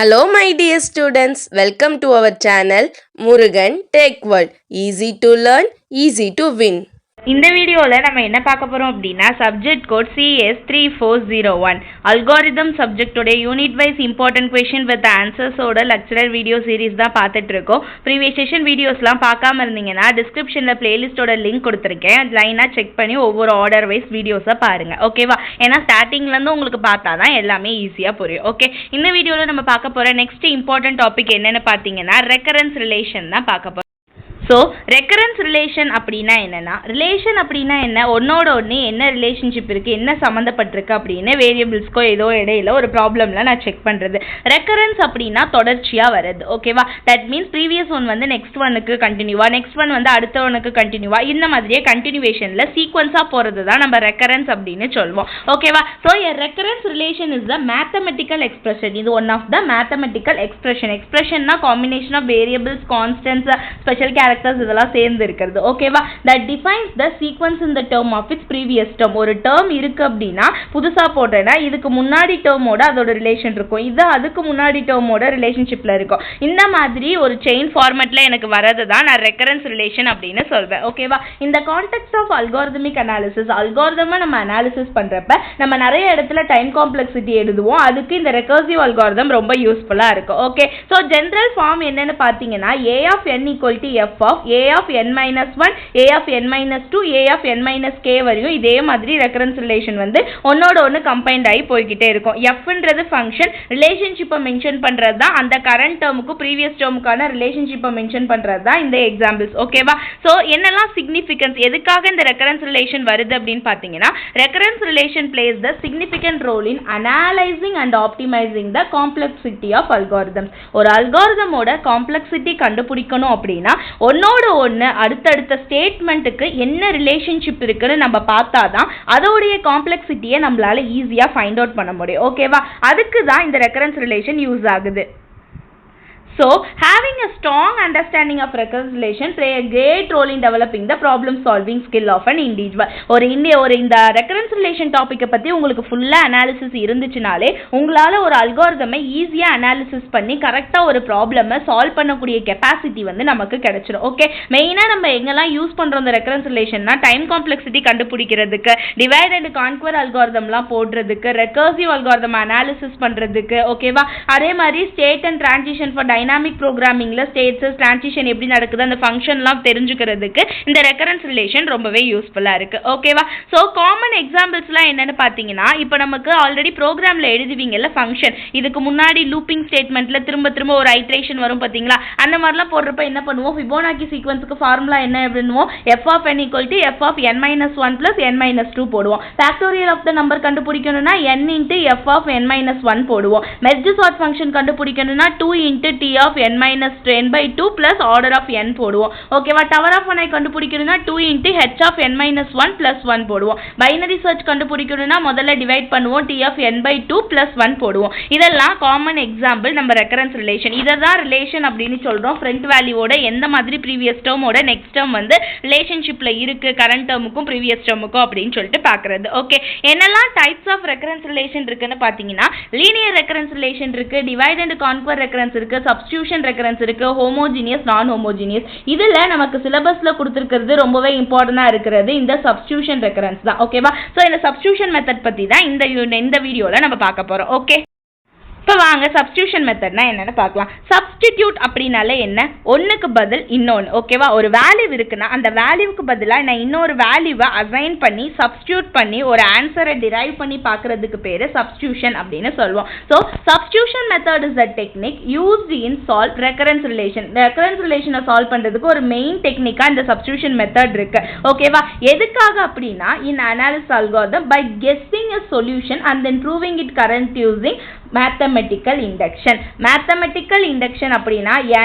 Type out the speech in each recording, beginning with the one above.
Hello my dear students, welcome to our channel Murugan Tech World. Easy to learn, easy to win. இந்த வீடியோவில் நம்ம என்ன பார்க்க போகிறோம் அப்படின்னா சப்ஜெக்ட் கோட் CS3401 அல்காரிதம் சப்ஜெக்டோட unit wise important question with ஆன்சர்ஸோட லெக்சரர் வீடியோ சீரிஸ் தான் பார்த்துட்டு இருக்கோம். ப்ரீவியஸ் செஷன் வீடியோஸ்லாம் பார்க்காம இருந்தீங்கன்னா டிஸ்கிரிப்ஷனில் பிளேலிஸ்டோட லிங்க் கொடுத்துருக்கேன். அது லைனாக செக் பண்ணி ஒவ்வொரு ஆர்டர் வைஸ் வீடியோஸை பாருங்கள், ஓகேவா? ஏன்னா ஸ்டார்டிங்லேருந்து உங்களுக்கு பார்த்தா தான் எல்லாமே ஈஸியாக புரியும். ஓகே, இந்த வீடியோவில் நம்ம பார்க்க போகிற நெக்ஸ்ட் இம்பார்ட்டன்ட் டாபிக் என்னென்னு பார்த்தீங்கன்னா ரெக்கரன்ஸ் ரிலேஷன் தான் பார்க்க போகிறோம். ஸோ ரெக்கரன்ஸ் ரிலேஷன் அப்படின்னா என்னென்னா, ரிலேஷன் அப்படின்னா என்ன, ஒன்னோட ஒன்று என்ன ரிலேஷன்ஷிப் இருக்குது, என்ன சம்மந்தப்பட்டிருக்கு அப்படின்னு வேரியபிள்ஸ்க்கோ ஏதோ இடையில ஒரு ப்ராப்ளமில் நான் செக் பண்ணுறது. ரெக்கரன்ஸ் அப்படின்னா தொடர்ச்சியாக வருது, ஓகேவா? தட் மீன்ஸ் ப்ரீவியஸ் ஒன் வந்து நெக்ஸ்ட் ஒனுக்கு கண்டினியூவா, நெக்ஸ்ட் ஒன் வந்து அடுத்த ஒனுக்கு கண்டினியூவா, இந்த மாதிரியே கண்டினியூவேஷனில் சீக்வன்ஸாக போகிறது தான் நம்ம ரெக்கரன்ஸ் அப்படின்னு சொல்லுவோம், ஓகேவா? So a recurrence relation is the mathematical expression. இது one of the mathematical expression. எக்ஸ்பிரஷன்னா combination of variables, constants, special characters இதெல்லாம் சேர்ந்து இருக்கிறது, ஓகேவா? that defines the sequence in the term of its previous term. ஒரு டேர்ம் இருக்கு அப்படின்னா புதுசா போட்டேன்னா இதுக்கு முன்னாடி டேர்மோட அதோட ரிலேஷன் இருக்கும், இது அதுக்கு முன்னாடி டேர்மோட ரிலேஷன்ஷிப்ல இருக்கும். இந்த மாதிரி ஒரு செயின் ஃபார்மேட்ல எனக்கு வரது தான் நான் ரெக்கரன்ஸ் ரிலேஷன் அப்படின்னு சொல்வேன், ஓகேவா? இந்த கான்டெக்ஸ்ட் ஆஃப் அல்காரிதமிக் அனாலிசிஸ், அல்காரிதமை நம்ம அனாலிசிஸ் பண்றப்ப நம்ம நிறைய இடத்துல டைம் காம்ப்ளெக்சிட்டி எழுதுவோம். அதுக்கு இந்த ரெக்கர்சிவ் அல்காரிதம் ரொம்ப யூஸ்ஃபுல்லா இருக்கும். ஓகே, ஸோ ஜென்ரல் ஃபார்ம் என்னன்னு பார்த்தீங்கன்னா a of n equal to f of a of n minus 1, a of n minus 2, a of n minus k வரையும் இதே மாதிரி ரெக்கரன்ஸ் ரிலேஷன் வந்து ஒன்னோட ஒன்று கம்பைன்ட் ஆகி போய்கிட்டே இருக்கும். எஃப்ன்றது ஃபங்க்ஷன், ரிலேஷன்ஷிப்பை மென்ஷன் பண்ணுறது தான் அந்த கரண்ட் டேர்முக்கு ப்ரீவியஸ் டேர்முக்கான ரிலேஷன்ஷிப்பை மென்ஷன் பண்ணுறது தான் இந்த எக்ஸாம்பிள்ஸ், ஓகேவா? ஸோ என்னெல்லாம் சிக்னிஃபிகன்ஸ், எதுக்காக இந்த ரெக்கரன்ஸ் ரிலேஷன் வருது அப்படின்னு பார்த்தீங்கன்னா, recurrence relation plays the significant role in analysing and optimising the complexity of algorithms. ஒரு அல்காரிதமோட காம்ப்ளெக்சிட்டி கண்டுபிடிக்கணும் அப்படின்னா ஒன்னோட ஒன்று அடுத்தடுத்த ஸ்டேட்மெண்ட்டுக்கு என்ன ரிலேஷன்ஷிப் இருக்குன்னு நம்ம பார்த்தா தான் அதோடைய காம்ப்ளெக்சிட்டியை நம்மளால ஈஸியாக ஃபைண்ட் அவுட் பண்ண முடியும், ஓகேவா? அதுக்கு தான் இந்த ரெக்கரன்ஸ் ரிலேஷன் யூஸ் ஆகுது. So, having a strong understanding of recurrence relation play a great role in developing the problem solving skill of an individual. ஒரு இந்த recurrence relation டாபிக்கை பற்றி உங்களுக்கு ஃபுல்லாக அனாலிசிஸ் இருந்துச்சுனாலே உங்களால் ஒரு அல்காரிதமை ஈஸியாக அனாலிசிஸ் பண்ணி கரெக்டாக ஒரு ப்ராப்ளமை சால்வ் பண்ணக்கூடிய கெப்பாசிட்டி வந்து நமக்கு கிடைச்சிடும். ஓகே, மெயினாக நம்ம எங்கெல்லாம் யூஸ் பண்ணுறோம் இந்த ரெக்கரன்ஸ் ரிலேஷன்னா டைம் காம்ப்ளெக்சிட்டி கண்டுபிடிக்கிறதுக்கு, டிவைட் அண்ட் கான்குவர் அல்காரிதம்லாம் போடுறதுக்கு, ரெக்கர்சிவ் அல்காரிதம் அனாலிசிஸ் பண்ணுறதுக்கு, ஓகேவா? அதே மாதிரி state and transition for dynamic ப்ரோக்ராமிங்ல ஸ்டேட்ஸ் டிரான்சிஷன் எப்படி நடக்குது அந்த ஃபங்க்ஷன்லாம் தெரிஞ்சுக்கிறதுக்கு இந்த ரெக்கரன்ஸ் ரிலேஷன் ரொம்பவே யூஸ்ஃபுல்லா இருக்கு, ஓகேவா? ஸோ காமன் எக்ஸாம்பிள்ஸ்லாம் என்னன்னு பார்த்தீங்கன்னா, இப்போ நமக்கு ஆல்ரெடி ப்ரோக்ராம்ல எழுதுவீங்கல்ல ஃபங்க்ஷன், இதுக்கு முன்னாடி லூப்பிங் ஸ்டேட்மெண்ட்ல திரும்ப திரும்ப ஒரு ஐட்ரேஷன் வரும் பார்த்தீங்களா? அந்த மாதிரிலாம் போடுறப்ப என்ன பண்ணுவோம், ஃபிபோனாக்கி சீக்வன்ஸுக்கு ஃபார்முலா என்ன பண்ணுவோம், f of n equal to f of n minus 1 plus n minus 2 போடுவோம். ஃபேக்டோரியல் ஆஃப் த நம்பர் கண்டுபிடிக்கணும்னா n into f of n minus 1 போடுவோம். மெர்ஜ் சார்ட் ஃபங்க்ஷன் கண்டுபிடிக்கணும்னா 2 into t of n minus 10 by 2 plus order of n போடுவோம், ஓகேவா? Tower of 1 கண்டுபிடிக்கணும்னா 2 into h of n minus 1 plus 1 போடுவோம். Binary search கண்டுபிடிக்கணும்னா முதல்ல divide பண்ணுவோம், t of n by 2 plus 1 போடுவோம். இதெல்லாம் காமன் எக்ஸாம்பிள் நம்ம ரெக்கரன்ஸ் ரிலேஷன். இதை தான் ரிலேஷன் அப்படின்னு சொல்றோம். ஃப்ரண்ட் வேல்யூவோட எந்த மாதிரி ப்ரீவியஸ் டேர்மோட நெக்ஸ்ட் டேர்ம் வந்து ரிலேஷன்ஷிப்ல இருக்கு கரண்ட் டேர்முக்கும் ப்ரீவியஸ் டேர்முக்கும் அப்படின்னு சொல்லிட்டு பார்க்கறது. ஓகே, என்னெல்லாம் டைப்ஸ் ஆஃப் ரெக்கரன்ஸ் ரிலேஷன் இருக்குன்னு பார்த்தீங்கன்னா, லீனியர் ரெக்கரன்ஸ் ரிலேஷன் இருக்கு, டிவைட் அண்ட் கான்குவர் ரெக்கரன்ஸ் இருக்கு, சப்ஸ்டிடியூஷன் ரெக்கரன்ஸ் இருக்கு, ஹோமோஜீனியஸ், நான் ஹோமோஜீனியஸ். இதுல நமக்கு சிலபஸ்ல கொடுத்திருக்கிறது ரொம்பவே இம்பார்ட்டன்டா இருக்கிறது இந்த சப்ஸ்டிடியூஷன் ரெக்கரன்ஸ் தான், ஓகேவா? சோ இந்த சப்ஸ்டிடியூஷன் மெத்தட் பத்தி தான் இந்த வீடியோல நம்ம பார்க்க போறோம். ஓகே, இப்போ வாங்க சப்ஸ்டிடியூஷன் மெத்தட்னா என்னன்னு பார்க்கலாம். சப்ஸ்டிடியூட் அப்படின்னாலே என்ன, ஒன்றுக்கு பதில் இன்னொன்று, ஓகேவா? ஒரு வேல்யூ இருக்குன்னா அந்த வேல்யூவுக்கு பதிலாக நான் இன்னொரு வேல்யூவை அசைன் பண்ணி சப்ஸ்டிடியூட் பண்ணி ஒரு ஆன்சரை டிரைவ் பண்ணி பார்க்கறதுக்கு பேர் சப்ஸ்டிடியூஷன் அப்படின்னு சொல்லுவோம். So substitution method is the technique used in solve recurrence relation. Recurrence ரிலேஷனை சால்வ் பண்ணுறதுக்கு ஒரு மெயின் டெக்னிக்காக இந்த சப்ஸ்டிடியூஷன் மெத்தட் இருக்கு, ஓகேவா? எதுக்காக அப்படின்னா, in analysis algorithm by guessing a solution and then proving it correct using mathematical induction. Mathematical induction அப்படின்னா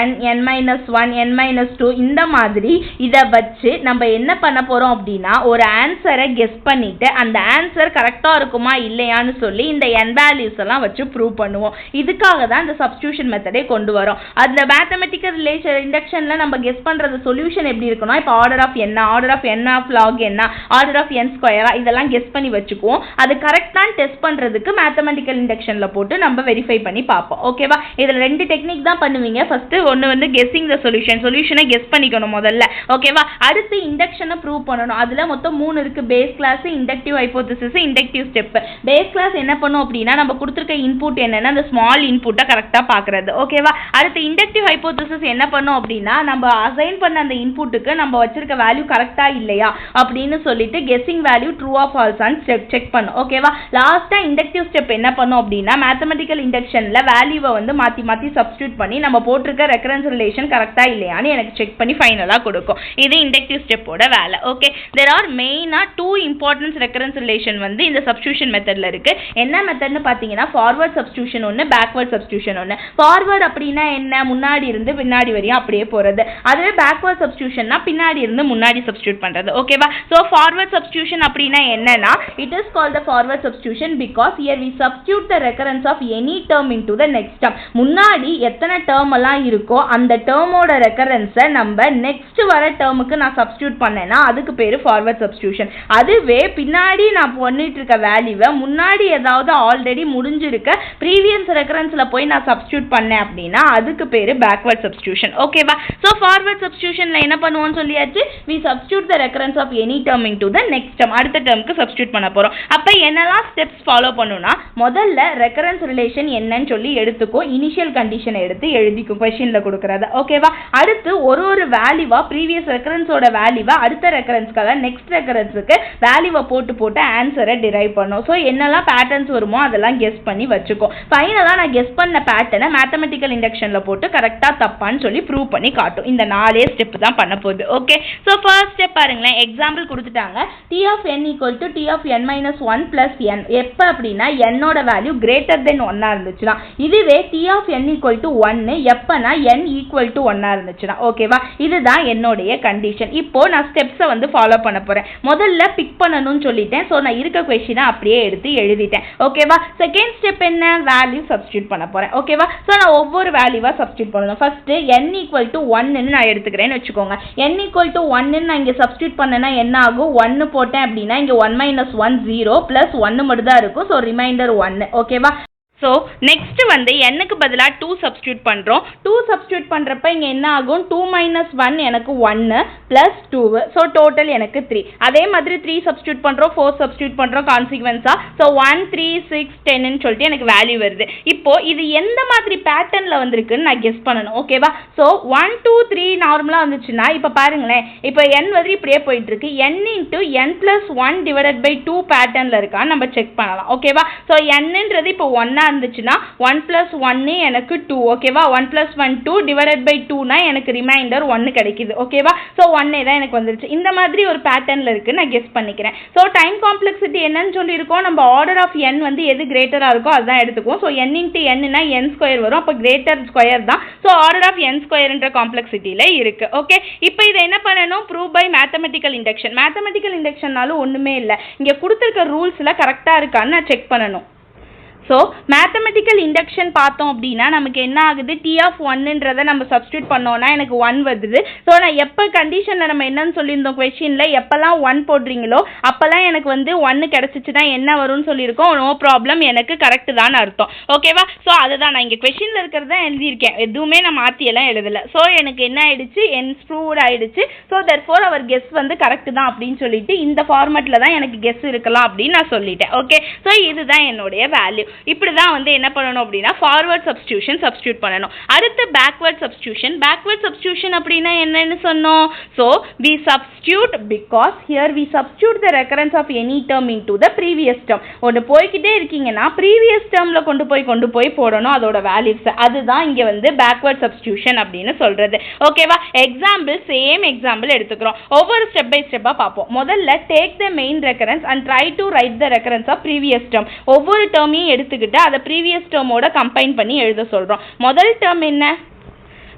n minus 1 n minus 2 இந்த மாதிரி இதை வச்சு நம்ம என்ன பண்ண போறோம் அப்படின்னா ஒரு ஆன்சரை கெஸ் பண்ணிட்டு அந்த ஆன்சர் கரெக்டா இருக்குமா இல்லையான்னு சொல்லி இந்த n வேல்யூஸ் எல்லாம் வச்சு ப்ரூவ் பண்ணுவோம். இதுக்காக தான் இந்த சப்ஸ்டிடியூஷன் மெத்தடை கொண்டு வரோம். அந்த மேத்தமெட்டிக்கல் ரிலேஷன் இண்டக்ஷன்ல நம்ம கெஸ் பண்றது சொல்யூஷன் எப்படி இருக்குன்னா, இப்போ ஆர்டர் ஆஃப் என்ன, order of n of log என்ன, ஆர்டர் ஆஃப் n ஸ்கொயரா, இதெல்லாம் கெஸ் பண்ணி வச்சுக்குவோம். அது கரெக்டான டெஸ்ட் பண்றதுக்கு மேத்தமெட்டிக்கல் இண்டக்ஷன்ல போட்டு போட்டு நம்ம வெரிஃபை பண்ணி பார்ப்போம். ஓகேவா? இதில் 2 டெக்னிக் தான் பண்ணுவீங்க. ஃபர்ஸ்ட் ஒன்று வந்து கெஸ்ஸிங் த சொல்யூஷனை கெஸ் பண்ணிக்கணும் முதல்ல. ஓகேவா? அடுத்து இண்டக்ஷனை ப்ரூவ் பண்ணணும். அதில் மொத்தம் 3 இருக்கு. Base class, inductive hypothesis, inductive step. Base class என்ன பண்ணும் அப்படின்னா நம்ம கொடுத்துருக்க இன்புட் என்னன்னா அந்த ஸ்மால் இன்புட்டை கரெக்டாக பார்க்கறது. ஓகேவா? அடுத்து இண்டக்டிவ் ஹைபோதசிஸ் என்ன பண்ணும் அப்படின்னா நம்ம அசைன் பண்ண அந்த இன்புட்டுக்கு நம்ம வச்சிருக்க வேல்யூ கரெக்டா இல்லையா அப்படின்னு சொல்லிட்டு கெஸ்ஸிங் வேல்யூ ட்ரூ ஆர் ஃபால்ஸான்னு செக் பண்ணும். ஓகேவா? லாஸ்டா இண்டக்டிவ் ஸ்டெப் என்ன பண்ணும் அப்படின்னா மேத்தமெட்டிக்கல் இண்டக்ஷன்ல வேல்யூவை வந்து மாத்தி சப்ஸ்டியூட் பண்ணி நம்ம போட்டிருக்க ரெக்கரன்ஸ் ரிலேஷன் கரெக்டா இல்லையான்னு எனக்கு செக் பண்ணி ஃபைனலா கொடுக்கும். இது இண்டக்டிவ் ஸ்டெப்போட வேலை. ஓகே, தேர் ஆர் மெயினா 2 இம்பார்ட்டன்ஸ் ரெக்கரன்ஸ் ரிலேஷன் வந்து இந்த சப்ஸ்டியூஷன் மெத்தட்ல இருக்கு. என்ன மெத்தட்னு பாத்தீங்கன்னா ஃபார்வர்ட் சப்ஸ்டியூஷன் ஒன்று, பேக்வர்ட் சப்ஸ்டியூஷன் ஒன்று. ஃபார்வர்ட் அப்படின்னா என்ன? முன்னாடி இருந்து பின்னாடி வரையும் அப்படியே போறது. அதுவே பேக்வர்ட் சப்ஸ்டியூஷன்னா பின்னாடி இருந்து முன்னாடி சப்ஸ்டியூட் பண்றது. ஓகேவா? சோ ஃபார்வர்ட் சப்ஸ்டியூஷன் அப்படின்னா என்னன்னா it is called the forward substitution because here we substitute the recurrence of any term into the next term. முன்னாடி எத்தனை டேர்ம் எல்லாம் இருக்கோ அந்த டேர்மோட ரெக்கரன்ஸை நம்ம நெக்ஸ்ட் வர டேர்முக்கு நான் சப்ஸ்டியூட் பண்ணேன்னா அதுக்கு பேரு ஃபார்வர்ட் சப்ஸ்டியூஷன். அதுவே பின்னாடி நான் பண்ணிட்டு இருக்க வேல்யூவை முன்னாடி ஏதாவது ஆல்ரெடி முடிஞ்சிருக்க ப்ரீவியஸ் ரெக்கரன்ஸ்ல போய் நான் சப்ஸ்டியூட் பண்ணேன் அப்படின்னா அதுக்கு பேரு பேக்வர்ட் சப்ஸ்டியூஷன். ஓகேவா? சோ ஃபார்வர்ட் சப்ஸ்டியூஷன்ல என்ன பண்ணுவோம்னு சொல்லியாச்சு. we substitute the recurrence of any term into the next term. அடுத்த டேர்முக்கு சப்ஸ்டியூட் பண்ண போறோம். அப்ப என்னெல்லாம் ஸ்டெப்ஸ் ஃபாலோ பண்ணனும்னா முதல்ல ரெக்கரன்ஸ் ரிலேஷன் என்னன்னு சொல்லி எடுத்துக்கோ. இனிஷியல் கண்டிஷனை எடுத்து எழுதிக்கோ क्वेश्चनல கொடுக்கறத. ஓகேவா? அடுத்து ஒரு வேல்யூவா ப்ரீவியஸ் ரெக்கரன்ஸோட வேல்யூவா அடுத்த ரெக்கரன்ஸ்க்காக நெக்ஸ்ட் ரெக்கரன்ஸ்க்கு வேல்யூவை போட்டு ஆன்சரை டிரைவ் பண்ணும். சோ என்னெல்லாம் பேட்டர்ன்ஸ் வருமோ அதெல்லாம் கெஸ் பண்ணி வச்சுக்கோ. ஃபைனலா நான் கெஸ் பண்ண பேட்டர்னை மேத்தமெட்டிக்கல் இண்டக்ஷன்ல போட்டு கரெக்ட்டா தப்பான்னு சொல்லி ப்ரூவ் பண்ணி காட்டும். இந்த 4 ஸ்டெப் தான் பண்ண போகுது. ஓகே, சோ ஃபர்ஸ்ட் ஸ்டெப் பாருங்களேன். எக்ஸாம்பிள் கொடுத்துட்டாங்க. t of n equal to t of n minus 1 plus n. எப்ப அப்படின்னா n ஓட வேல்யூ greater than 1 இருந்துச்சுனா. இதுவே t of n equal to 1 எப்பனா n equal to 1 இருந்துச்சுனா. ஓகேவா? இதுதான் என்னோட கண்டிஷன். இப்போ நான் ஸ்டெப்ஸை வந்து ஃபாலோ பண்ண போறேன். முதல்ல பிக் பண்ணணும்னு சொல்லிட்டேன். சோ நான் இருக்க क्वेश्चனை அப்படியே எடுத்து எழுதிட்டேன். ஓகேவா? செகண்ட் ஸ்டெப் என்ன? வேல்யூ சப்ஸ்டிட்யூட் பண்ண போறேன். ஓகேவா? சோ நான் ஒவ்வொரு வேல்யூவா சப்ஸ்டிட்யூட் பண்ணனும். ஃபர்ஸ்ட் n equal to 1 ன்னு நான் எடுத்துக்கிறேன்னு வெச்சுக்கோங்க. n equal to 1 ன்னு நான் இங்க சப்ஸ்டிட்யூட் பண்ணேனா என்ன ஆகும்? 1 போட்டேன் அப்படினா இங்க 1 minus 1 0 plus 1 மட்டும் தான் இருக்கும். So reminder 1. ஓகேவா? ஸோ நெக்ஸ்ட் வந்து என்னக்கு பதிலாக 2 சப்ஸ்டியூட் பண்ணுறோம். 2 சப்ஸ்டியூட் பண்ணுறப்ப இங்கே என்ன ஆகும்? 2 minus 1 எனக்கு 1 plus 2. ஸோ டோட்டல் எனக்கு 3. அதே மாதிரி 3 சப்ஸ்டியூட் பண்ணுறோம், 4 சப்ஸ்டியூட் பண்ணுறோம் கான்சிக்வன்ஸாக. ஸோ 1 3 6 10ன்னு சொல்லிட்டு எனக்கு வேல்யூ வருது. இப்போ இது எந்த மாதிரி பேட்டர்னில் வந்திருக்குன்னு நான் கெஸ் பண்ணணும். ஓகேவா? ஸோ 1 2 3 நார்மலாக வந்துச்சுன்னா இப்போ பாருங்களேன். இப்போ n வந்து இப்படியே போயிட்டு இருக்கு. n into n plus 1 divided by 2 பேட்டர்னில் இருக்கான்னு நம்ம செக் பண்ணலாம். ஓகேவா? ஸோ nன்றது இப்போ 1 இருந்துச்சுன்னா 1 plus 1 எனக்கு 2. ஓகேவா? 1 plus 1 2 divided by 2 னா எனக்கு ரிமைண்டர் 1 கிடைக்குது. ஓகேவா? சோ 1 தான் எனக்கு வந்துருச்சு. இந்த மாதிரி ஒரு பேட்டர்ன்ல இருக்கு நான் கெஸ் பண்ணிக்கிறேன். சோ டைம் காம்ப்ளெக்சிட்டி என்னன்னு சொல்லி இருக்கோம். நம்ம ஆர்டர் ஆஃப் n வந்து எது கிரேட்டரா இருக்கோ அதான் எடுத்துக்குவோம். சோ n into n னா n ஸ்கொயர் வரும். அப்ப கிரேட்டர் ஸ்கொயர் தான். சோ ஆர்டர் ஆஃப் n ஸ்கொயர்ன்ற காம்ப்ளெக்சிட்டில இருக்கு. ஓகே, இப்போ இத என்ன பண்ணனும்? Prove by mathematical induction. மேத்தமெட்டிக்கல் இண்டக்ஷன்னால ஒண்ணுமே இல்ல. இங்க கொடுத்திருக்க ரூல்ஸ்ல கரெக்ட்டா இருக்கான்னு நான் செக் பண்ணனும். ஸோ மேத்தமெட்டிக்கல் இண்டக்ஷன் பார்த்தோம் அப்படின்னா நமக்கு என்ன ஆகுது? t of 1ன்றதை நம்ம சப்ஸ்டியூட் பண்ணோம்னா எனக்கு 1 வருது. ஸோ நான் எப்போ கண்டிஷனில் நம்ம என்னன்னு சொல்லியிருந்தோம் கொஸ்டினில், எப்போல்லாம் 1 போடுறீங்களோ அப்போல்லாம் எனக்கு வந்து 1 கிடச்சிச்சுன்னா என்ன வரும்னு சொல்லியிருக்கோம். நோ ப்ராப்ளம், எனக்கு கரெக்டு தான் அர்த்தம். ஓகேவா? ஸோ அதுதான் நான் இங்கே கொஸ்டினில் இருக்கிறத எழுதியிருக்கேன். எதுவுமே நான் மாற்றியெல்லாம் எழுதலை. ஸோ எனக்கு என்ன ஆயிடுச்சு? ப்ரூவ்ட் ஆயிடுச்சு. ஸோ தர்ஃபோர் அவர் கெஸ் வந்து கரெக்டு தான் அப்படின்னு சொல்லிட்டு இந்த ஃபார்மேட்டில் தான் எனக்கு கெஸ் இருக்கலாம் அப்படின்னு நான் சொல்லிட்டேன். ஓகே, ஸோ இதுதான் என்னுடைய வேல்யூ. இப்படிதான் வந்து என்ன பண்ணணும் அப்படின்னா ஃபார்வர்ட் சப்ஸ்டிடியூஷன் சப்ஸ்டிடியூட் பண்ணணும். அடுத்து பேக்வர்ட் சப்ஸ்டிடியூஷன். பேக்வர்ட் சப்ஸ்டிடியூஷன் அப்படின்னா என்னன்னு சொன்னோம். so we substitute because here we substitute the recurrence of any term into the previous term. ஒன்னு போய்க்கிட்டே இருக்கீங்கன்னா previous termல கொண்டு போய் போடணும் அதோட வேல்யூஸ். அதுதான் இங்க வந்து பேக்வர்ட் சப்ஸ்டிடியூஷன் அப்படின்னு சொல்றது. ஓகேவா? எக்ஸாம்பிள் சேம் எக்ஸாம்பிள் எடுத்துக்கிறோம். ஒவ்வொரு ஸ்டெப் பை ஸ்டெப்பா பார்ப்போம். முதல்ல take the main recurrence and try to write the recurrence of previous term. ஒவ்வொரு டேர்மையும் எடுத்துக்கிட்டு அதை ப்ரீவியஸ் டேர்மோட கம்பைன் பண்ணி எழுத சொல்றோம். முதல் டேர்ம் என்ன?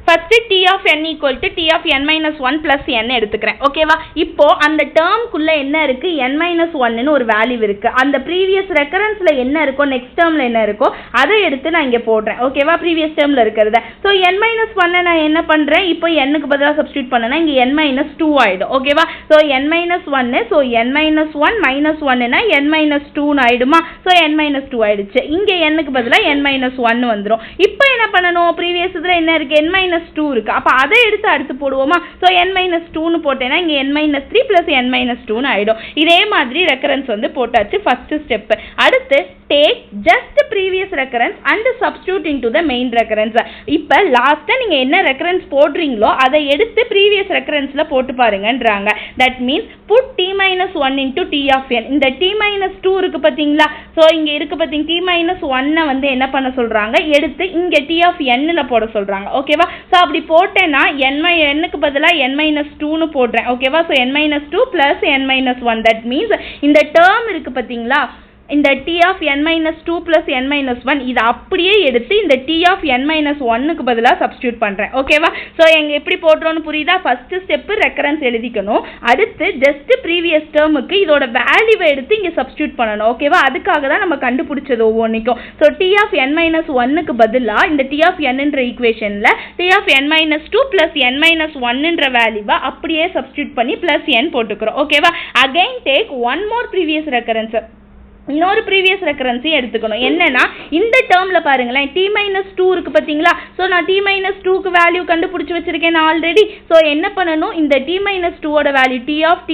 First T of n equal to T of n minus one plus n எடுத்துக்கிறேன். ஓகேவா? இப்போ அந்த டேர்ம்குள்ள என்ன இருக்கு, n மைனஸ் ஒன்னு ஒரு வேல்யூ இருக்கு. அந்த ப்ரீவியஸ் ரெக்கரன்ஸ்ல என்ன இருக்கோ, நெக்ஸ்ட் டேர்ம்ல என்ன இருக்கோ அதை எடுத்து நான் இங்க போடுறேன். ஓகேவா? ப்ரீவியஸ் டேர்ம்ல இருக்கிறத. ஸோ n மைனஸ் ஒன்னை நான் என்ன பண்றேன், இப்போ n-க்கு பதிலாக சப்ஸ்டியூட் பண்ணனா இங்க n மைனஸ் டூ ஆயிடும். ஓகேவா? ஸோ n மைனஸ் ஒன்னு, so n minus one minus ஒன்னுனா n மைனஸ் டூன்னு ஆயிடுமா? ஸோ n மைனஸ் டூ ஆயிடுச்சு. இங்க n-க்கு பதிலாக n மைனஸ் ஒன்னு வந்துடும். இப்போ என்ன பண்ணணும், ப்ரீவியஸ் இதுல என்ன இருக்கு, n மைனஸ் டூ இருக்கு. அப்ப அதை எடுத்து அடுத்து போடுவோமா? ஸோ n மைனஸ் டூன்னு போட்டேன்னா இங்க n minus three plus n minus டூன்னு ஆயிடும். இதே மாதிரி ரெக்கரன்ஸ் வந்து போட்டாச்சு ஃபர்ஸ்ட் ஸ்டெப். அடுத்து take just previous recurrence and substitute into the main recurrence. இப்ப லாஸ்டா நீங்க என்ன ரெக்கரன்ஸ் போடுறீங்களோ அதை எடுத்து previous recurenceல போட்டு பாருங்கன்றாங்க. that means put t minus 1 into t of n. இந்த t minus 2 இருக்கு பாத்தீங்களா? சோ இங்க இருக்கு பாத்தீங்க, t minus 1 வந்து என்ன பண்ண சொல்றாங்க, எடுத்து இங்க t of n-ல போட சொல்றாங்க. ஓகேவா? சோ அப்படி போட்டேன்னா n-க்கு பதிலா n minus 2ன்னு போடுறேன். ஓகேவா? So n minus 2 plus n minus 1. that means இந்த டேர்ம் இருக்கு பாத்தீங்களா, இந்த t of n minus 2 plus n minus 1 இதை அப்படியே எடுத்து இந்த t of n minus 1க்கு பதிலாக சப்ஸ்டியூட் பண்றேன். ஓகேவா? ஸோ எங்க எப்படி போடுறோம்னு புரியுதா? ஃபர்ஸ்ட் ஸ்டெப் ரெக்கரன்ஸ் எழுதிக்கணும். அடுத்து ஜஸ்ட் ப்ரீவியஸ் டேர்முக்கு இதோட வேல்யூவை எடுத்து இங்க சப்ஸ்டியூட் பண்ணணும். ஓகேவா? அதுக்காக தான் நம்ம கண்டுபிடிச்சது ஒவ்வொன்றைக்கும். So t of n minus 1க்கு பதிலாக இந்த t of n-ன்ற ஈக்குவேஷன்ல t of n minus 2 plus n minus 1ன்ற வேல்யூவை அப்படியே சப்ஸ்டியூட் பண்ணி பிளஸ் n போட்டுக்கிறோம். ஓகேவா? Again take one more previous recurrence. இன்னொரு ப்ரீவியஸ் ரெக்கரன்ஸையும் எடுத்துக்கணும். என்னன்னா இந்த டேர்ம்ல பாருங்களேன், t மைனஸ் டூ இருக்கு பார்த்தீங்களா? ஸோ நான் t மைனஸ் டூக்கு வேல்யூ கண்டுபிடிச்சி வச்சிருக்கேன் நான் ஆல்ரெடி. ஸோ என்ன பண்ணணும், இந்த t மைனஸ் டூவோட value t of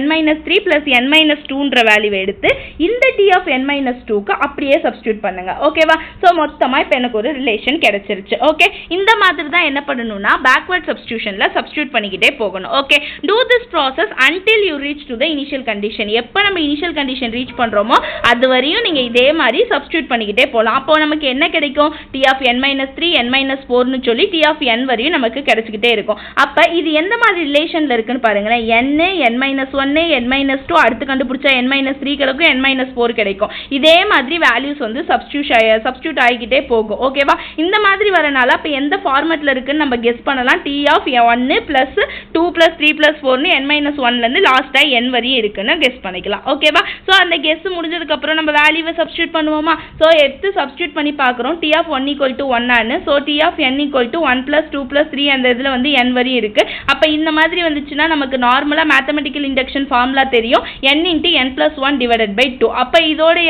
n minus three plus n minus டூன்ற வேல்யூவை எடுத்து இந்த t ஆஃப் n மைனஸ் டூக்கு அப்படியே சப்ஸ்டியூட் பண்ணுங்க. ஓகேவா? ஸோ மொத்தமா இப்போ எனக்கு ஒரு ரிலேஷன் கிடைச்சிருச்சு. ஓகே, இந்த மாதிரி தான் என்ன பண்ணணும்னா பேக்வர்ட் சப்ஸ்டியூஷன்ல சப்ஸ்டியூட் பண்ணிக்கிட்டே போகணும். Okay, do this process until you reach to the initial condition. எப்போ நம்ம இனிஷியல் கண்டிஷன் பண்றோமோ அது வரையும் நீங்க இதே மாதிரி சப்ஸ்டிட்யூட் பண்ணிக்கிட்டே போலாம். அப்போ நமக்கு என்ன கிடைக்கும், t of n minus 3 n minus 4 னு சொல்லி t of n வரையும் நமக்கு கிடைச்சிட்டே இருக்கும். அப்ப இது எந்த மாதிரி ரிலேஷன்ல இருக்குன்னு பாருங்களேன். n n minus 1 n minus 2 அடுத்து கண்டுபிடிச்சா n minus 3 கிடைக்கும், n minus 4 கிடைக்கும். இதே மாதிரி வேல்யூஸ் வந்து சப்ஸ்டிட்யூட் ஆகிக்கிட்டே போகும். ஓகேவா? இந்த மாதிரி வரனால அப்ப எந்த ஃபார்மட்ல இருக்குன்னு நம்ம கெஸ் பண்ணலாம். t of 1 plus 2 plus 3 plus 4 னு n minus 1ல இருந்து லாஸ்டா n வரையும் இருக்குன்னு கெஸ் பண்ணிக்கலாம். ஓகேவா? சோ அந்த கெஸ் முடிஞ்சதுக்கு அப்புறம் நம்ம வேல்யூவை சப்ஸ்டிட்யூட் பண்ணுவோமா? சோ எடுத்து சப்ஸ்டிட்யூட் பண்ணி பார்க்கறோம். t of 1 equal to 1 ஆனு. So t of n equal to 1 plus 2 plus 3 அந்த இதுல வந்து n வரையும் இருக்கு. அப்ப இந்த மாதிரி வந்துச்சுன்னா நமக்கு நார்மலா மேத்தமெட்டிக்கல் இண்டக்ஷன் ஃபார்முலா தெரியும், n into n plus 1 divided by 2. அப்ப இதோட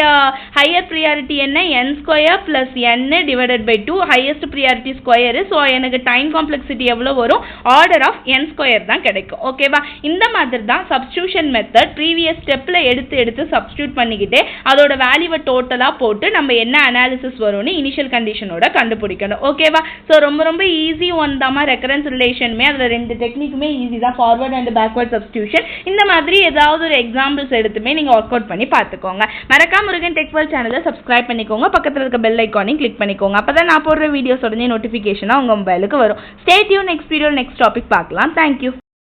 ஹையர் ப்ரியாரிட்டி என்ன, n square plus n divided by 2 highest priority square. So எனக்கு டைம் காம்ப்ளெக்சிட்டி எவ்வளவு வரும், ஆர்டர் ஆஃப் n ஸ்கொயர் தான் கிடைக்கும். ஓகேவா? இந்த மாதிரி தான் சப்ஸ்டிட்யூஷன் மெத்தட் ப்ரீவியஸ் ஸ்டெப்ல எடுத்து சப்ஸ்டிட்யூட் பண்ணிக்கிட்டே அதோட வேல்யூவை டோட்டலா போட்டு நம்ம என்ன அனாலிசிஸ் வரும்னு இனிஷியல் கண்டிஷனோட கண்டுபிடிக்கணும். ஓகேவா? சோ ரொம்ப ரொம்ப ஈஸி ஒன் தான் ரெக்கரன்ஸ் ரிலேஷனுமே. அதுல ரெண்டு டெக்னிக்குமே ஈஸி தான், ஃபார்வர்ட் அண்ட் பேக்வர்ட் சப்ஸ்டிட்யூஷன். இந்த மாதிரி ஏதாவது ஒரு எக்ஸாம்பிள்ஸ் எடுத்துமே நீங்க ஒர்க் அவுட் பண்ணி பார்த்துக்கோங்க. மறக்காம முருகன் டெக் வேர்ல்ட் சேனலை சப்ஸ்கிரைப் பண்ணிக்கோங்க, பக்கத்துல இருக்க பெல் ஐகானையும் கிளிக் பண்ணிக்கோங்க. அப்பதான் நான் போடுற வீடியோஸ் உடனே நோட்டிபிகேஷனா உங்க மொபைலுக்கு வரும். Stay tune. Next video next topic பார்க்கலாம். தேங்க்யூ.